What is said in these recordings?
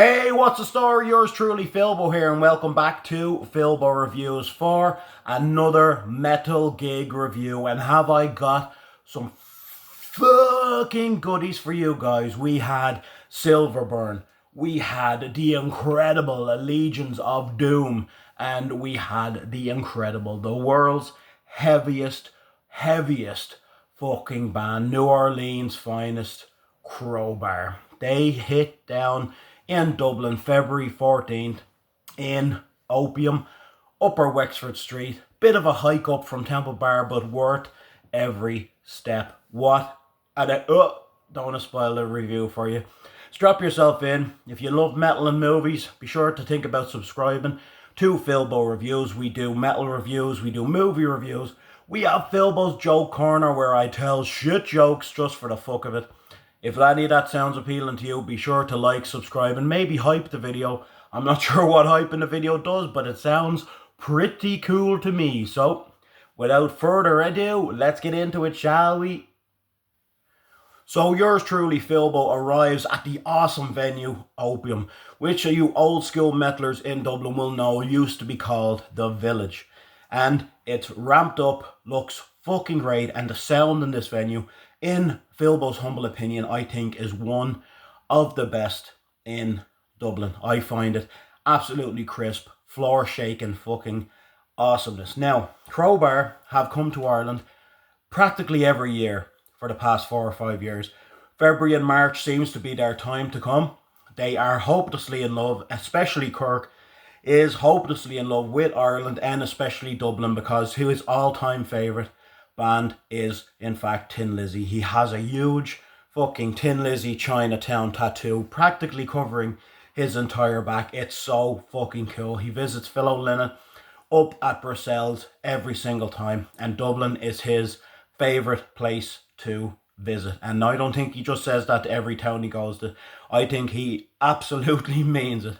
Hey, what's the story? Yours truly, Philbo here, and welcome back to Philbo Reviews for another metal gig review. And have I got some fucking goodies for you guys. We had SILVERBURN, we had the incredible Legions of Doom, and we had the world's heaviest fucking band, New Orleans' finest, CROWBAR. They hit down in Dublin, February 14th, in Opium, Upper Wexford Street. Bit of a hike up from Temple Bar, but worth every step. What? And don't want to spoil the review for you. Strap yourself in. If you love metal and movies, be sure to think about subscribing to Philbo Reviews. We do metal reviews, we do movie reviews. We have Philbo's Joke Corner, where I tell shit jokes just for the fuck of it. If any of that sounds appealing to you, be sure to like, subscribe, and maybe hype the video. I'm not sure what hyping the video does, but it sounds pretty cool to me. So, without further ado, let's get into it, shall we? So, yours truly, Philbo, arrives at the awesome venue, Opium, which you old school metalers in Dublin will know used to be called The Village. And it's ramped up, looks fucking great, and the sound in this venue, in Philbo's humble opinion, I think is one of the best in Dublin. I find it absolutely crisp, floor shaking fucking awesomeness. Now, CROWBAR have come to Ireland practically every year for the past 4 or 5 years. February and March seems to be their time to come. They are hopelessly in love, especially Kirk is hopelessly in love with Ireland and especially Dublin, because his all-time favourite band is in fact Tin Lizzy. He has a huge fucking Tin Lizzy Chinatown tattoo practically covering his entire back. It's so fucking cool. He visits Phil O'Lynott up at Brussels every single time, and Dublin is his favourite place to visit. And I don't think he just says that to every town he goes to. I think he absolutely means it.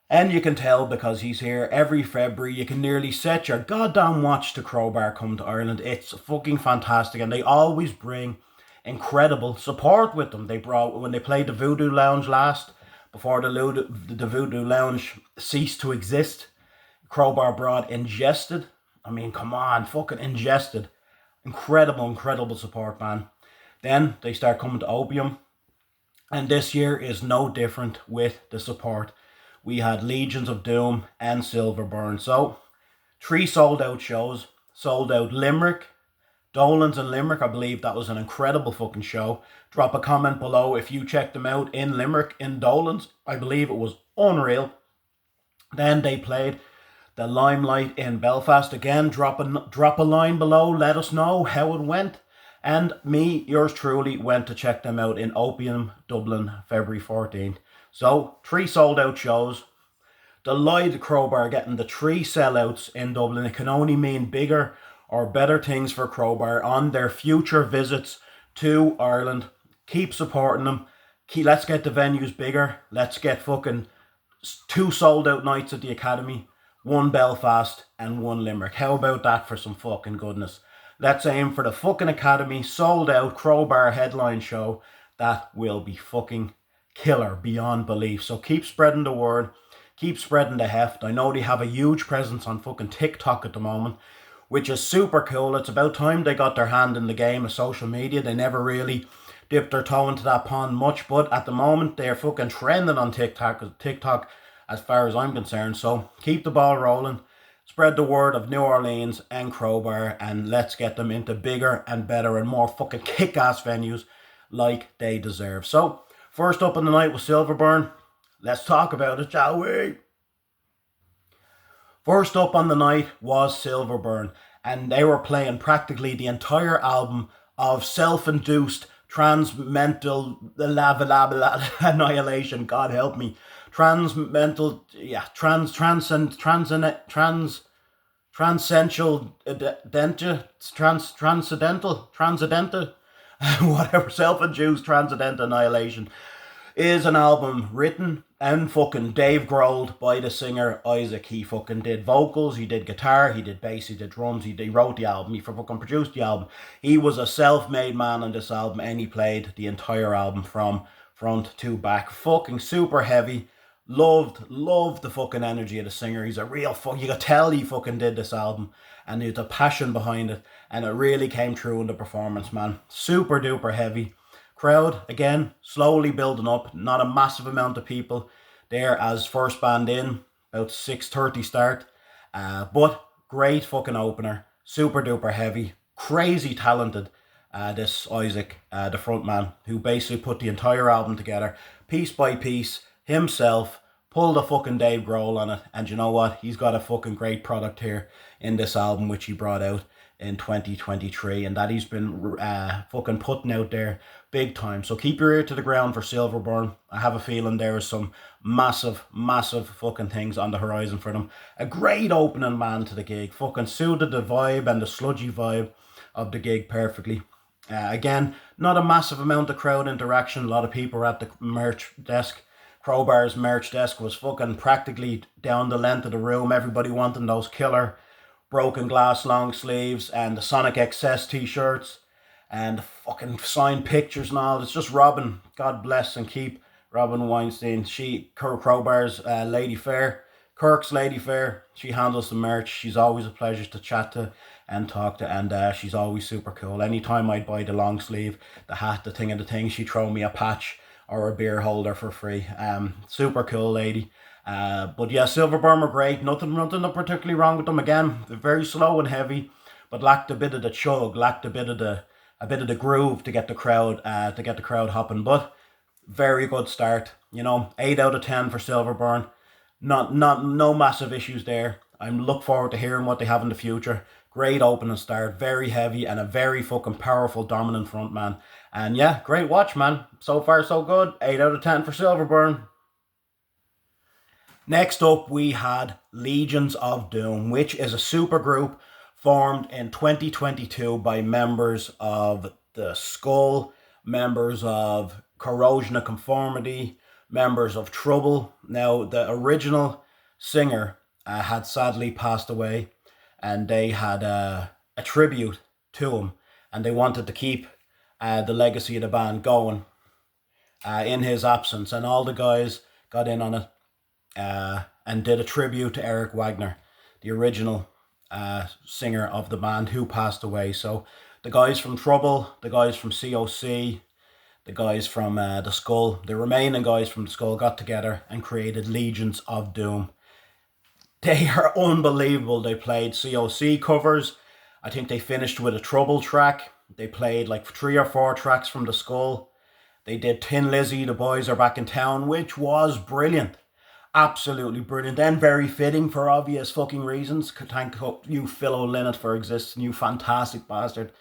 And you can tell because he's here every February. You can nearly set your goddamn watch to CROWBAR come to Ireland. It's fucking fantastic, and they always bring incredible support with them. They brought, when they played the Voodoo Lounge last, before the Voodoo Lounge ceased to exist, CROWBAR brought Ingested. I mean, come on, fucking Ingested. Incredible support, man. Then they start coming to Opium, and this year is no different with the support. We had Legions of Doom and SILVERBURN. So, 3 sold out shows. Sold out Limerick, Dolan's and Limerick. I believe that was an incredible fucking show. Drop a comment below if you checked them out in Limerick, in Dolan's. I believe it was unreal. Then they played the Limelight in Belfast. Again, drop a line below. Let us know how it went. And me, yours truly, went to check them out in Opium, Dublin, February 14th. So, 3 sold out shows. Delighted CROWBAR getting the 3 sellouts in Dublin. It can only mean bigger or better things for CROWBAR on their future visits to Ireland. Keep supporting them. Let's get the venues bigger. Let's get fucking 2 sold out nights at the Academy, 1 Belfast and 1 Limerick. How about that for some fucking goodness? Let's aim for the fucking Academy, sold out CROWBAR headline show. That will be fucking killer beyond belief. So keep spreading the word, keep spreading the heft. I know they have a huge presence on fucking TikTok at the moment, which is super cool. It's about time they got their hand in the game of social media. They never really dipped their toe into that pond much, but at the moment they're fucking trending on TikTok as far as I'm concerned. So keep the ball rolling, spread the word of New Orleans and CROWBAR, and let's get them into bigger and better and more fucking kick-ass venues like they deserve. So first up on the night was SILVERBURN. Let's talk about it, shall we? First up on the night was SILVERBURN, and they were playing practically the entire album of self-induced transcendental annihilation. God help me. Transcendental whatever, self-induced transcendental annihilation is an album written and fucking Dave Grohl by the singer Isaac. He fucking did vocals, he did guitar, he did bass, he did drums, he wrote the album, he fucking produced the album. He was a self-made man on this album, and he played the entire album from front to back. Fucking super heavy. Loved the fucking energy of the singer. He's a real you could tell he fucking did this album, and there's a passion behind it, and it really came through in the performance, man. Super duper heavy. Crowd, again, slowly building up. Not a massive amount of people there as first band in, about 6:30 start. But great fucking opener. Super duper heavy. Crazy talented. This Isaac, the front man, who basically put the entire album together, piece by piece, himself, pulled a fucking Dave Grohl on it, and you know what? He's got a fucking great product here in this album, which he brought out in 2023, and that he's been fucking putting out there big time. So keep your ear to the ground for SILVERBURN. I have a feeling there is some massive fucking things on the horizon for them. A great opening, man, to the gig. Fucking suited the vibe and the sludgy vibe of the gig perfectly. Again, not a massive amount of crowd interaction. A lot of people were at the merch desk. CROWBAR's merch desk was fucking practically down the length of the room. Everybody wanting those killer broken glass long sleeves and the Sonic XS t-shirts and the fucking signed pictures and all. It's just Robin, God bless and keep Robin Weinstein. She, CROWBAR's Lady Fair, Kirk's Lady Fair. She handles the merch. She's always a pleasure to chat to and talk to, and she's always super cool. Anytime I'd buy the long sleeve, the hat, the thing, she'd throw me a patch or a beer holder for free. Super cool lady. But yeah, SILVERBURN were great. Nothing particularly wrong with them. Again, they're very slow and heavy, but lacked a bit of the chug, lacked a bit of the groove to get the crowd hopping. But very good start. 8 out of 10 for SILVERBURN. No massive issues there. I look forward to hearing what they have in the future. Great opening start, very heavy, and a very fucking powerful, dominant front man. And yeah, great watch, man. So far, so good. 8 out of 10 for SILVERBURN. Next up, we had Legions of Doom, which is a super group formed in 2022 by members of The Skull, members of Corrosion of Conformity, members of Trouble. Now, the original singer had sadly passed away, and they had a tribute to him, and they wanted to keep the legacy of the band going in his absence, and all the guys got in on it and did a tribute to Eric Wagner, the original singer of the band who passed away. So the guys from Trouble, the guys from COC, the guys from The Skull, the remaining guys from The Skull got together and created Legions of Doom. They are unbelievable. They played COC covers. I think they finished with a Trouble track. They played like 3 or 4 tracks from The Skull. They did Tin Lizzy, The Boys Are Back in Town, which was brilliant. Absolutely brilliant. And very fitting for obvious fucking reasons. Thank you, Phil O'Linnett, for existing, you fantastic bastard.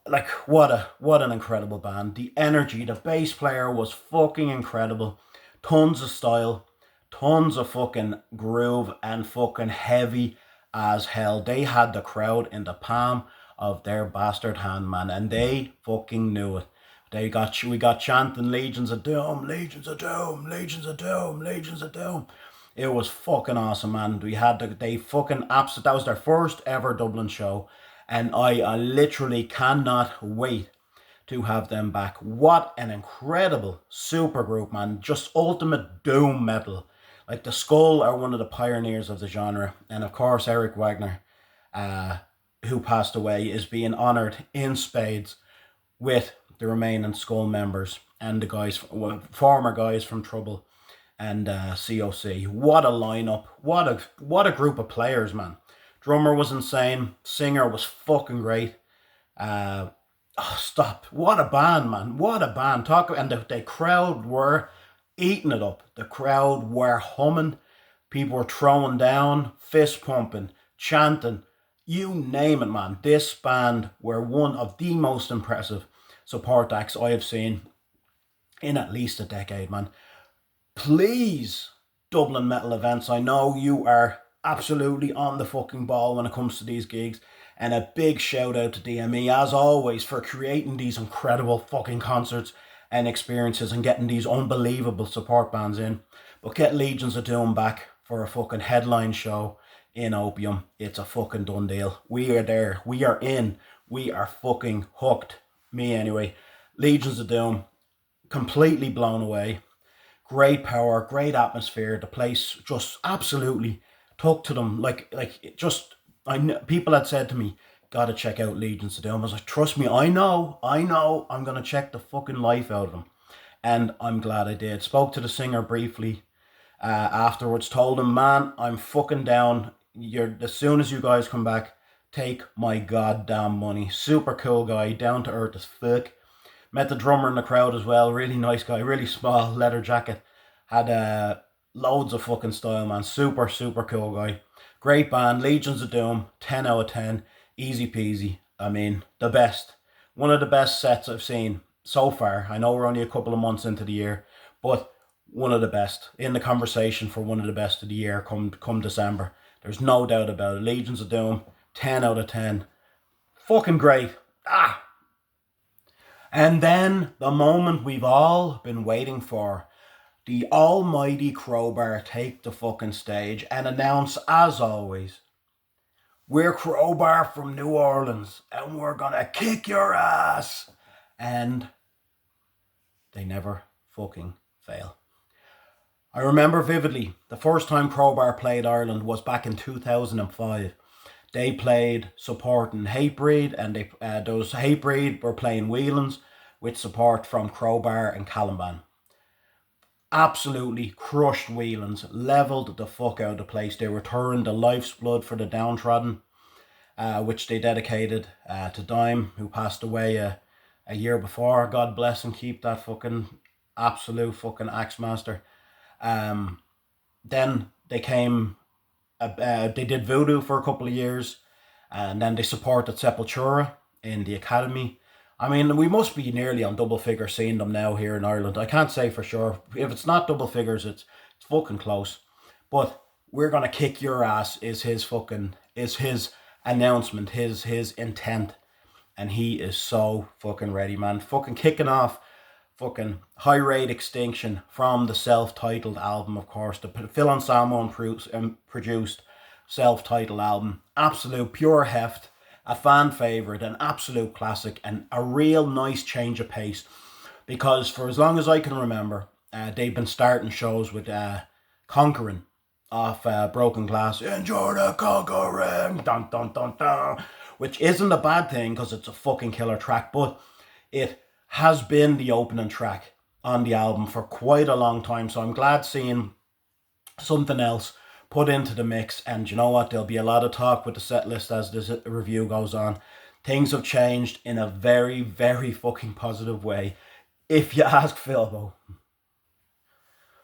Like, what an incredible band. The energy, the bass player was fucking incredible. Tons of style. Tons of fucking groove and fucking heavy as hell. They had the crowd in the palm of their bastard hand, man, and they fucking knew it. We got chanting Legions of Doom, Legions of Doom, Legions of Doom, Legions of Doom. It was fucking awesome, man. They fucking absolute. That was their first ever Dublin show, and I literally cannot wait to have them back. What an incredible super group, man. Just ultimate doom metal. Like, The Skull are one of the pioneers of the genre. And of course, Eric Wagner, who passed away, is being honoured in spades with the remaining Skull members and the guys, former guys from Trouble and COC. What a lineup. What a group of players, man. Drummer was insane. Singer was fucking great. Stop. What a band, man. What a band. And the crowd were eating it up. The crowd were humming. People were throwing down, fist pumping, chanting. You name it, man. This band were one of the most impressive support acts I have seen in at least a decade, man. Please, Dublin metal events, I know you are absolutely on the fucking ball when it comes to these gigs. And a big shout out to DME, as always, for creating these incredible fucking concerts and experiences and getting these unbelievable support bands in. But get Legions of Doom back for a fucking headline show in Opium. It's a fucking done deal. We are there. We are in. We are fucking hooked. Me anyway. Legions of Doom. completely blown away. Great power, great atmosphere. The place just absolutely took to them. People had said to me, "Gotta check out Legions of Doom." I was like, "Trust me, I know. I'm gonna check the fucking life out of them," and I'm glad I did. Spoke to the singer briefly afterwards. Told him, "Man, I'm fucking down. As soon as you guys come back, take my goddamn money." Super cool guy, down to earth as fuck. Met the drummer in the crowd as well. Really nice guy, really small, leather jacket. Had loads of fucking style, man. Super, super cool guy. Great band, Legions of Doom, 10 out of 10. Easy peasy. I mean, the best. One of the best sets I've seen so far. I know we're only a couple of months into the year, but one of the best. In the conversation for one of the best of the year come December. There's no doubt about it. Legions of Doom, 10 out of 10. Fucking great. And then the moment we've all been waiting for, the almighty CROWBAR take the fucking stage and announce, as always, "We're CROWBAR from New Orleans and we're gonna kick your ass." And they never fucking fail. I remember vividly the first time CROWBAR played Ireland was back in 2005. They played supporting Hatebreed, and those Hatebreed were playing Whelan's with support from CROWBAR and Caliban. Absolutely crushed Whelan's, levelled the fuck out of the place. They returned the Life's Blood for the Downtrodden, which they dedicated to Dime, who passed away a year before. God bless and keep that fucking absolute fucking axe master. Then they came. They did Voodoo for a couple of years, and then they supported Sepultura in the Academy. I mean, we must be nearly on double figures seeing them now here in Ireland. I can't say for sure. If it's not double figures, it's fucking close. But "we're gonna kick your ass" is his announcement, his intent, and he is so fucking ready, man. Fucking kicking off fucking high rate Extinction from the self-titled album, of course, the Phil Anselmo produced self-titled album. Absolute pure heft, a fan favourite, an absolute classic, and a real nice change of pace, because for as long as I can remember, they've been starting shows with Conquering off Broken Glass. "Enjoy the conquering," dun dun dun dun, which isn't a bad thing because it's a fucking killer track, but it has been the opening track on the album for quite a long time. So I'm glad seeing something else put into the mix. And you know what? There'll be a lot of talk with the set list as this review goes on. Things have changed in a very, very fucking positive way, if you ask Philbo.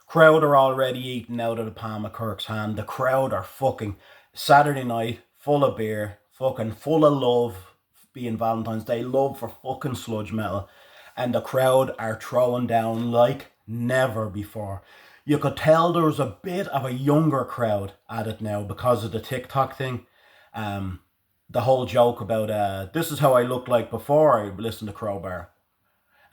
Crowd are already eating out of the palm of Kirk's hand. The crowd are fucking Saturday night, full of beer, fucking full of love, being Valentine's Day, love for fucking sludge metal. And the crowd are throwing down like never before. You could tell there was a bit of a younger crowd at it now because of the TikTok thing. The whole joke about this is how I looked like before I listened to CROWBAR.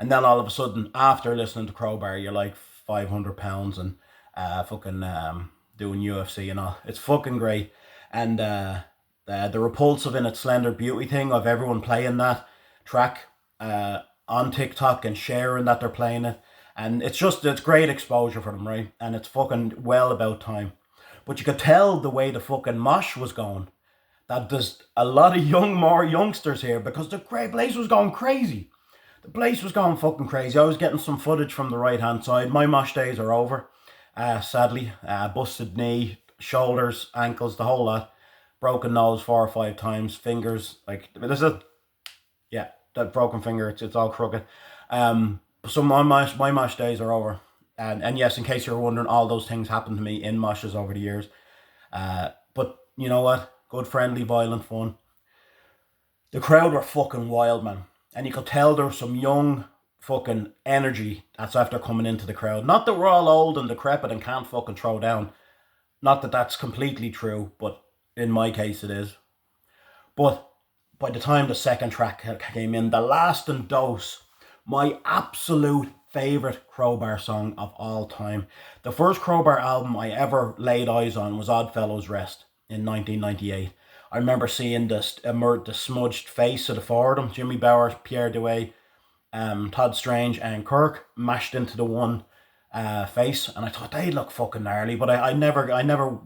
And then all of a sudden, after listening to CROWBAR, you're like 500 pounds and fucking doing UFC and all. It's fucking great. And the Repulsive in its Slender Beauty thing of everyone playing that track on TikTok and sharing that they're playing it. And it's great exposure for them, right? And it's fucking well about time. But you could tell the way the fucking mosh was going, that there's a lot of more youngsters here, because the place was going crazy. The place was going fucking crazy. I was getting some footage from the right hand side. My mosh days are over, sadly. Busted knee, shoulders, ankles, the whole lot. Broken nose 4 or 5 times. Fingers, like, that broken finger, it's all crooked. So my mosh days are over. And yes, in case you're wondering, all those things happened to me in moshes over the years. But you know what? Good, friendly, violent fun. The crowd were fucking wild, man. And you could tell there was some young fucking energy that's after coming into the crowd. Not that we're all old and decrepit and can't fucking throw down. Not that that's completely true, but in my case it is. But by the time the second track came in, The Lasting Dose, my absolute favourite CROWBAR song of all time. The first CROWBAR album I ever laid eyes on was Oddfellows Rest in 1998. I remember seeing the smudged face of the four of them, Jimmy Bauer, Pierre Douay, Todd Strange and Kirk mashed into the one face, and I thought they look fucking gnarly, but I never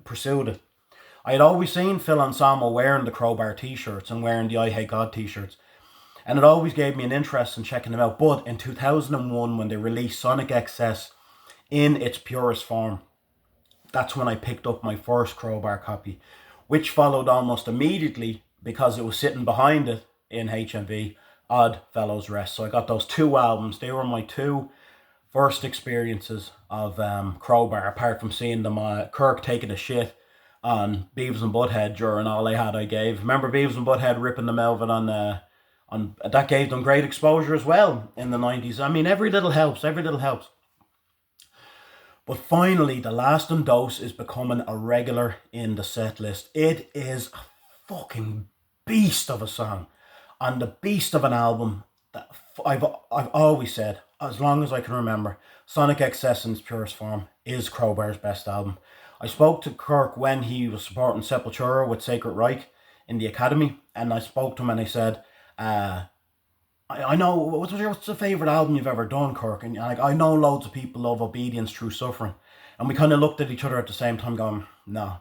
pursued it. I had always seen Phil Anselmo wearing the Crowbar t-shirts and wearing the I Hate God t-shirts, and it always gave me an interest in checking them out. But in 2001, when they released Sonic XS in its purest form, that's when I picked up my first Crowbar copy, which followed almost immediately, because it was sitting behind it in HMV, Odd Fellows Rest. So I got those two albums. They were my two first experiences of Crowbar, apart from seeing them Kirk taking a shit on Beavis and Butthead during All I Had I Gave. Remember Beavis and Butthead ripping the Melvin on that gave them great exposure as well in the 90s. I mean, every little helps. But finally, The Last Dose is becoming a regular in the set list. It is a fucking beast of a song and the beast of an album that I've always said, as long as I can remember, Sonic XS in its purest form is Crowbar's best album. I spoke to Kirk when he was supporting Sepultura with Sacred Reich in the Academy, and I spoke to him and I said, I know, what's the favourite album you've ever done, Kirk? And I know loads of people love Obedience Through Suffering. And we kind of looked at each other at the same time going, no,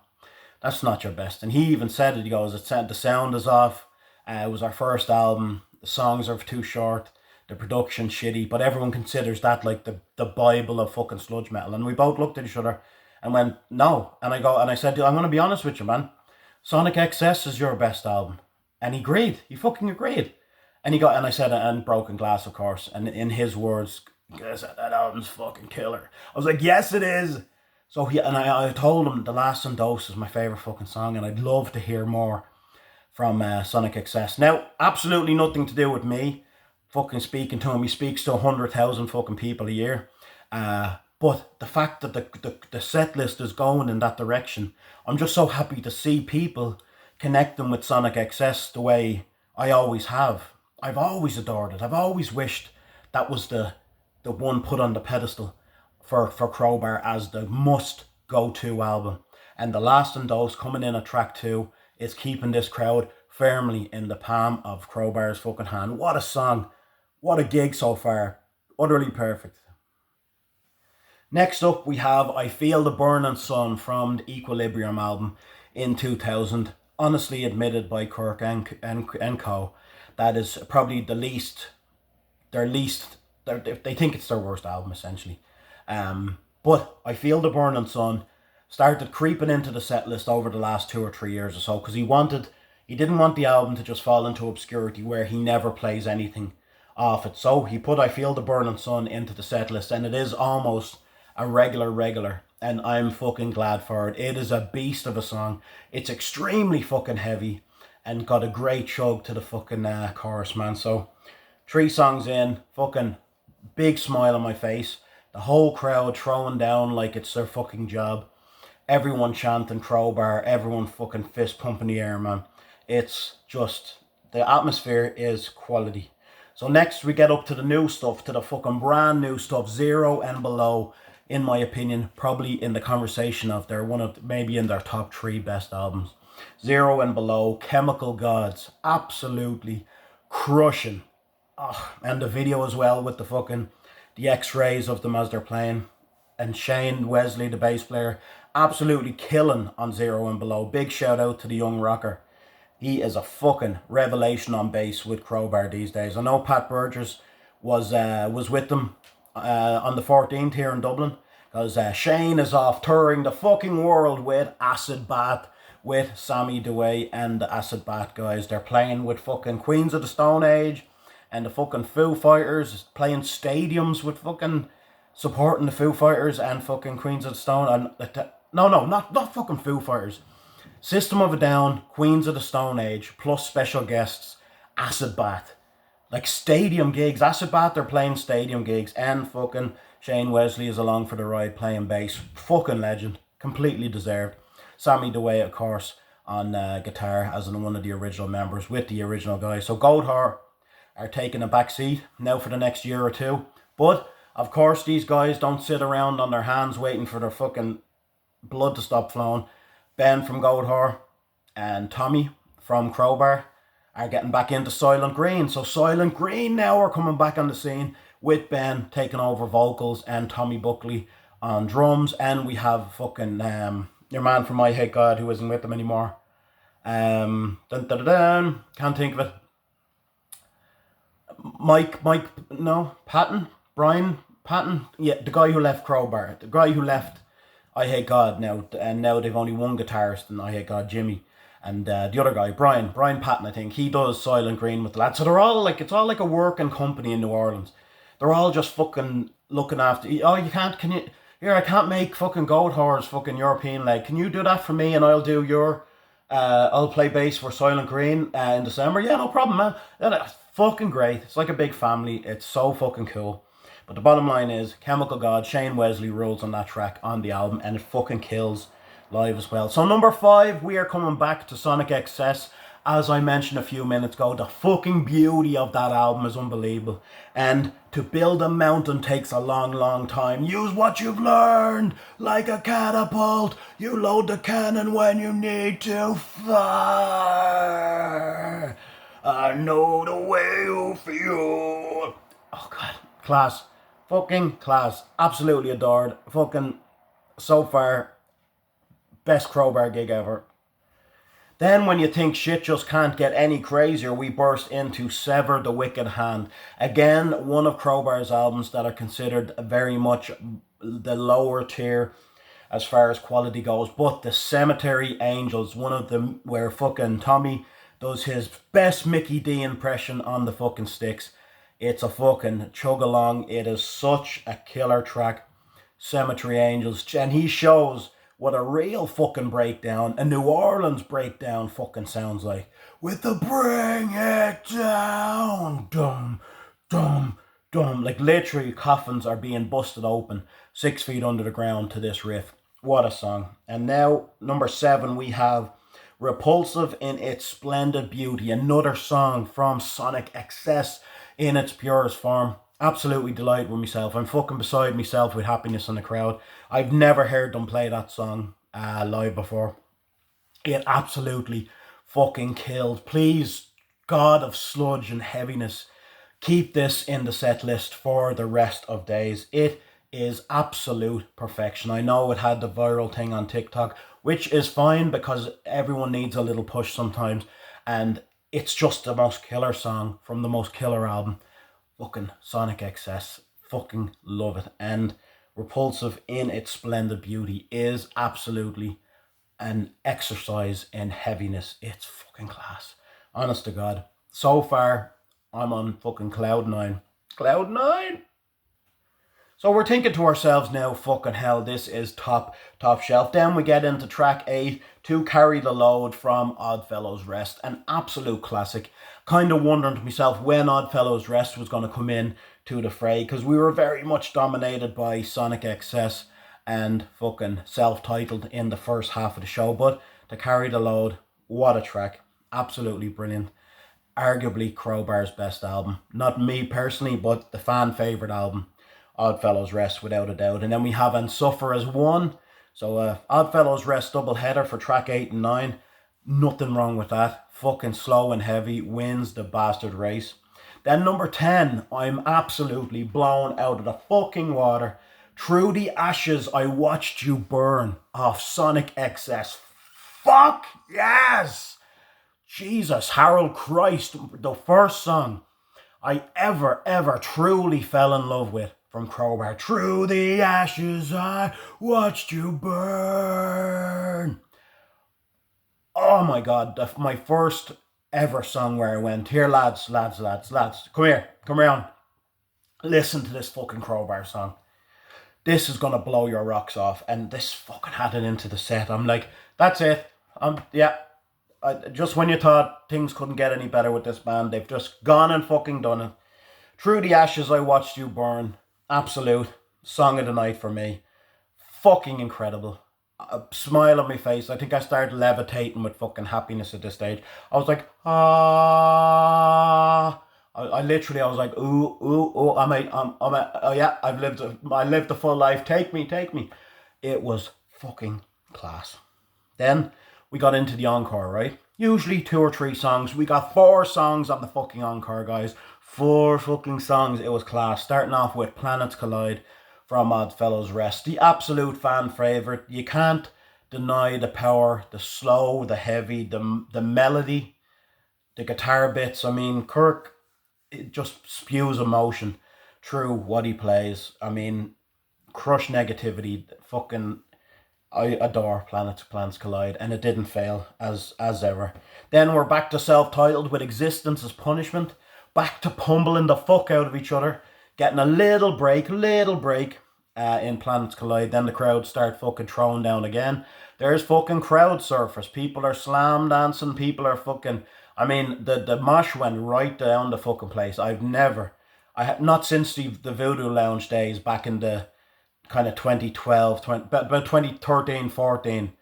that's not your best. And he even said it, he goes, the sound is off, it was our first album, the songs are too short, the production's shitty, but everyone considers that like the Bible of fucking sludge metal. And we both looked at each other and went, no. And I said, I'm going to be honest with you, man, Sonic XS is your best album. And he agreed, he fucking agreed. And I said, and Broken Glass, of course. And in his words, that album's fucking killer. I was like, yes, it is. So I told him The Last Dose is my favourite fucking song, and I'd love to hear more from Sonic XS. Now, absolutely nothing to do with me fucking speaking to him. He speaks to 100,000 fucking people a year. But the fact that the set list is going in that direction, I'm just so happy to see people connecting with Sonic XS the way I always have. I've always adored it. I've always wished that was the one put on the pedestal for Crowbar as the must go-to album. And The Last Dose coming in at track 2 is keeping this crowd firmly in the palm of Crowbar's fucking hand. What a song. What a gig so far. Utterly perfect. Next up we have I Feel the Burning Sun from the Equilibrium album in 2000. Honestly admitted by Kirk and co. That is probably they think it's their worst album, essentially. But I Feel the Burning Sun started creeping into the set list over the last 2 or 3 years or so, because he didn't want the album to just fall into obscurity where he never plays anything off it. So he put I Feel the Burning Sun into the set list, and it is almost a regular, and I'm fucking glad for it. It is a beast of a song. It's extremely fucking heavy and got a great chug to the fucking chorus, man. So 3 songs in, fucking big smile on my face. The whole crowd throwing down like it's their fucking job. Everyone chanting Crowbar, everyone fucking fist pumping the air, man. It's just, the atmosphere is quality. So next we get up to the new stuff, to the fucking brand new stuff. Zero and Below, in my opinion, probably in the conversation of maybe in their top 3 best albums. Zero and Below, Chemical Gods, absolutely crushing. Oh, and the video as well with the x-rays of them as they're playing. And Shane Wesley, the bass player, absolutely killing on Zero and Below. Big shout out to the young rocker. He is a fucking revelation on bass with Crowbar these days. I know Pat Burgess was with them on the 14th here in Dublin, because Shane is off touring the fucking world with Acid Bath, with Sammy DeWay and the Acid Bath guys. They're playing with fucking Queens of the Stone Age and the fucking Foo Fighters, playing stadiums with fucking supporting the Foo Fighters and fucking Queens of the Stone. Not fucking Foo Fighters. System of a Down, Queens of the Stone Age, plus special guests, Acid Bath. Like stadium gigs. Acid Bath are playing stadium gigs, and fucking Shane Wesley is along for the ride playing bass. Fucking legend. Completely deserved. Sammy DeWay, of course, on guitar as in one of the original members with the original guys. So Godz are taking a back seat now for the next year or 2. But, of course, these guys don't sit around on their hands waiting for their fucking blood to stop flowing. Ben from Godz and Tommy from Crowbar are getting back into Silent Green. So Silent Green now are coming back on the scene with Ben taking over vocals and Tommy Buckley on drums. And we have fucking your man from I Hate God, who isn't with them anymore. Can't think of it. Brian Patton. Yeah, the guy who left Crowbar. The guy who left I Hate God now. And now they've only one guitarist in I Hate God, Jimmy. And the other guy, Brian Patton, I think, he does Silent Green with the lads. So they're all like, it's all like a working company in New Orleans. They're all just fucking looking after, I can't make fucking Goat Whore's fucking European leg. Can you do that for me and I'll do I'll play bass for Silent Green in December? Yeah, no problem, man. That's fucking great. It's like a big family. It's so fucking cool. But the bottom line is, Chemical God, Shane Wesley rules on that track on the album, and it fucking kills live as well. So number 5, we are coming back to Sonic Excess. As I mentioned a few minutes ago, the fucking beauty of that album is unbelievable. And to build a mountain takes a long, long time. Use what you've learned like a catapult. You load the cannon when you need to fire. I know the way you feel. Oh God, class. Fucking class. Absolutely adored. Fucking, so far, best Crowbar gig ever. Then when you think shit just can't get any crazier, we burst into Sever the Wicked Hand. Again, one of Crowbar's albums that are considered very much the lower tier as far as quality goes. But the Cemetery Angels, one of them where fucking Tommy does his best Mickey D impression on the fucking sticks. It's a fucking chug along. It is such a killer track, Cemetery Angels. And he shows what a real fucking breakdown, a New Orleans breakdown fucking sounds like. With the bring it down, dum, dum, dum. Like literally coffins are being busted open 6 feet under the ground to this riff. What a song. And now, number 7, we have Repulsive in its Splendid Beauty. Another song from Sonic Excess in its purest form. Absolutely delighted with myself. I'm fucking beside myself with happiness in the crowd. I've never heard them play that song live before. It absolutely fucking killed. Please, God of sludge and heaviness, keep this in the set list for the rest of days. It is absolute perfection. I know it had the viral thing on TikTok, which is fine because everyone needs a little push sometimes. And it's just the most killer song from the most killer album. Fucking Sonic Excess. Fucking love it. And Repulsive in its Splendid Beauty is absolutely an exercise in heaviness. It's fucking class. Honest to God. So far, I'm on fucking cloud 9. Cloud 9? So we're thinking to ourselves now, fucking hell, this is top shelf. Then we get into track 8, To Carry the Load from Oddfellows Rest. An absolute classic. Kind of wondering to myself when Oddfellows Rest was going to come in to the fray, because we were very much dominated by Sonic Excess and fucking self-titled in the first half of the show. But To Carry the Load, what a track. Absolutely brilliant. Arguably Crowbar's best album. Not me personally, but the fan favourite album. Oddfellows Rest, without a doubt. And then we have And Suffer as One. So Oddfellows Rest double header for track 8 and 9. Nothing wrong with that. Fucking slow and heavy. Wins the bastard race. Then number 10. I'm absolutely blown out of the fucking water. Through the Ashes I Watched You Burn off Sonic Excess. Fuck yes! Jesus, Harold Christ. The first song I ever truly fell in love with from Crowbar. Through the ashes I watched you burn. Oh my God, my first ever song where I went, here lads, come here, come around. Listen to this fucking Crowbar song. This is going to blow your rocks off. And this fucking had it into the set. I'm like, that's it. Just when you thought things couldn't get any better with this band, they've just gone and fucking done it. Through the Ashes I Watched You Burn. Absolute song of the night for me. Fucking incredible. A smile on my face. I think I started levitating with fucking happiness at this stage. I was like, ah. I literally, I was like, ooh, I've lived a full life. Take me. It was fucking class. Then we got into the encore, right? Usually 2 or 3 songs. We got 4 songs on the fucking encore, guys. 4 fucking songs. It was class. Starting off with Planets Collide from Oddfellows Rest. The absolute fan favourite. You can't deny the power, the slow, the heavy, the melody, the guitar bits. I mean, Kirk, it just spews emotion through what he plays. I mean, crush negativity. Fucking, I adore Planets Collide, and it didn't fail as ever. Then we're back to self-titled with Existence as Punishment. Back to pumming the fuck out of each other. Getting a little break in Planets Collide. Then the crowd start fucking throwing down again. There's fucking crowd surfers. People are slam dancing. People are fucking... I mean, the mosh went right down the fucking place. I have not since the Voodoo Lounge days back in the kind of 2012, about 2013, 14,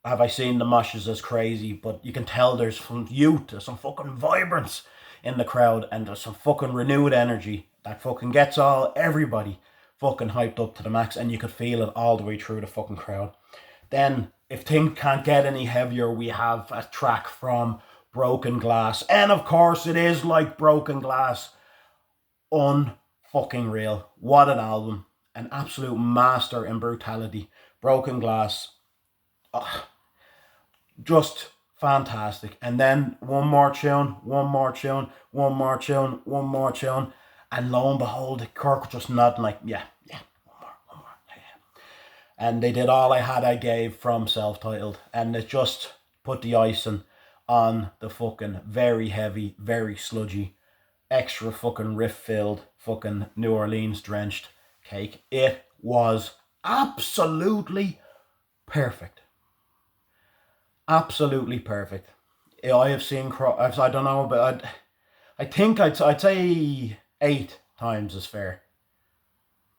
have I seen the moshes as crazy. But you can tell there's some youth, there's some fucking vibrance in the crowd, and there's some fucking renewed energy that fucking gets everybody fucking hyped up to the max, and you could feel it all the way through the fucking crowd. Then, if things can't get any heavier, we have a track from Broken Glass, and of course it is like Broken Glass, unfucking real. What an album. An absolute master in brutality. Broken Glass. Just fantastic. And then one more tune. And lo and behold, Kirk just nodding like, yeah, one more. Yeah. And they did All I Had I Gave from self-titled. And it just put the icing on the fucking very heavy, very sludgy, extra fucking riff-filled, fucking New Orleans drenched cake. It was absolutely perfect. Absolutely perfect. I have seen I don't know, but I think I'd say 8 times is fair.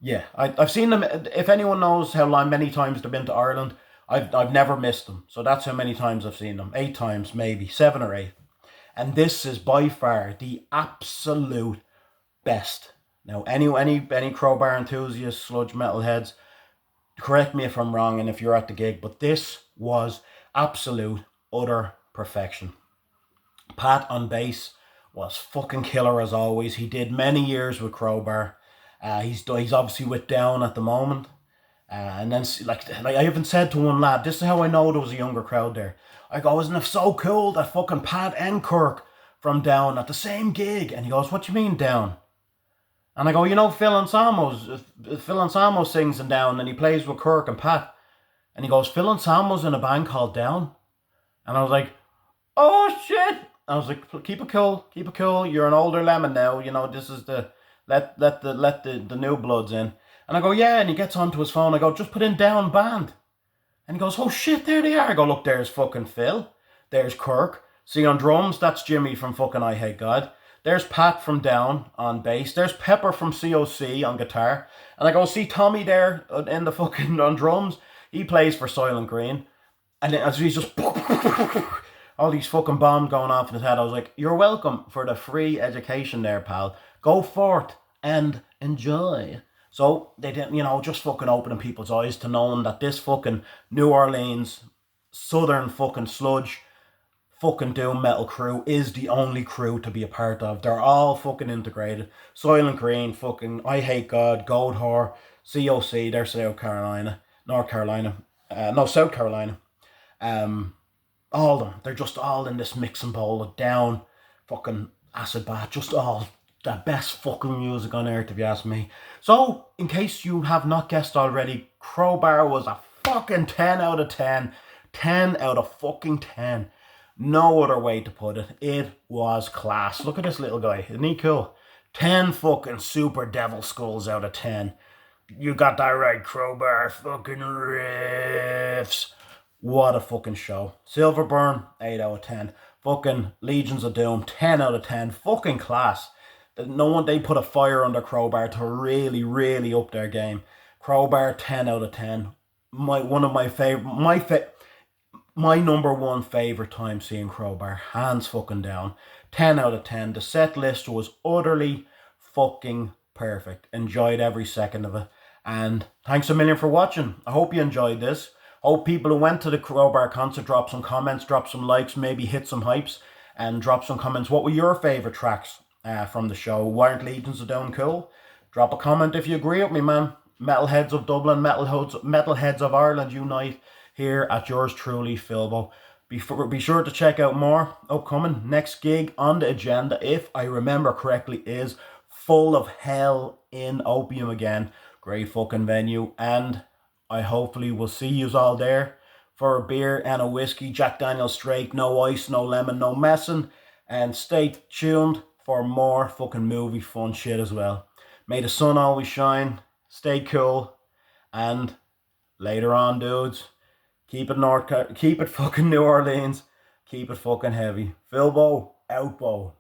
Yeah, I've seen them. If anyone knows how many times they've been to Ireland, I've never missed them. So that's how many times I've seen them. 8 times, maybe 7 or 8. And this is by far the absolute best. Now, any Crowbar enthusiasts, sludge metal heads, correct me if I'm wrong and if you're at the gig, but this was absolute, utter perfection. Pat on bass was fucking killer as always. He did many years with Crowbar. He's obviously with Down at the moment. And then, like I even said to one lad, this is how I know there was a younger crowd there. I go, isn't it so cool that fucking Pat and Kirk from Down at the same gig? And he goes, what do you mean Down? And I go, you know, Phil Anselmo sings in Down and he plays with Kirk and Pat. And he goes, Phil Anselmo's in a band called Down. And I was like, oh shit. I was like, keep it cool. You're an older lemon now. You know, this is the, let the new bloods in. And I go, yeah. And he gets onto his phone. I go, just put in Down band. And he goes, oh shit, there they are. I go, look, there's fucking Phil. There's Kirk. See, on drums, that's Jimmy from fucking I Hate God. There's Pat from Down on bass. There's Pepper from COC on guitar. And I go, see Tommy there in the fucking on drums. He plays for Soylent Green. And then as he's just all these fucking bombs going off in his head, I was like, you're welcome for the free education there, pal. Go forth and enjoy. So they didn't, you know, just fucking opening people's eyes to knowing that this fucking New Orleans southern fucking sludge fucking doom metal crew is the only crew to be a part of. They're all fucking integrated. Soylent Green, fucking I Hate God, Gold Whore, COC, they're South Carolina. All of them. They're just all in this mixing bowl of Down, fucking Acid Bath, just all the best fucking music on earth, if you ask me. So, in case you have not guessed already, Crowbar was a fucking 10 out of 10. 10 out of fucking 10. No other way to put it. It was class. Look at this little guy. Isn't he cool? 10 fucking super devil skulls out of 10. You got that right, Crowbar. Fucking riffs. What a fucking show. SILVERBURN, 8 out of 10. Fucking Legions of Doom, 10 out of 10. Fucking class. No one, they put a fire under Crowbar to really, really up their game. Crowbar, 10 out of 10. My number one favourite time seeing Crowbar, hands fucking down. 10 out of 10. The set list was utterly fucking perfect. Enjoyed every second of it. And thanks a million for watching. I hope you enjoyed this. Hope people who went to the Crowbar concert drop some comments, drop some likes, maybe hit some hypes, and drop some comments. What were your favourite tracks from the show? Weren't Legions of Doom cool? Drop a comment if you agree with me, man. Metalheads of Dublin, metalheads of Ireland, unite here at yours truly, Philbo. Be sure to check out more upcoming. Next gig on the agenda, if I remember correctly, is Full of Hell in Opium again. Great fucking venue, and I hopefully will see yous all there for a beer and a whiskey. Jack Daniel's straight, no ice, no lemon, no messing. And stay tuned for more fucking movie fun shit as well. May the sun always shine. Stay cool. And later on, dudes, keep it fucking New Orleans. Keep it fucking heavy. Philbo, out, Bo.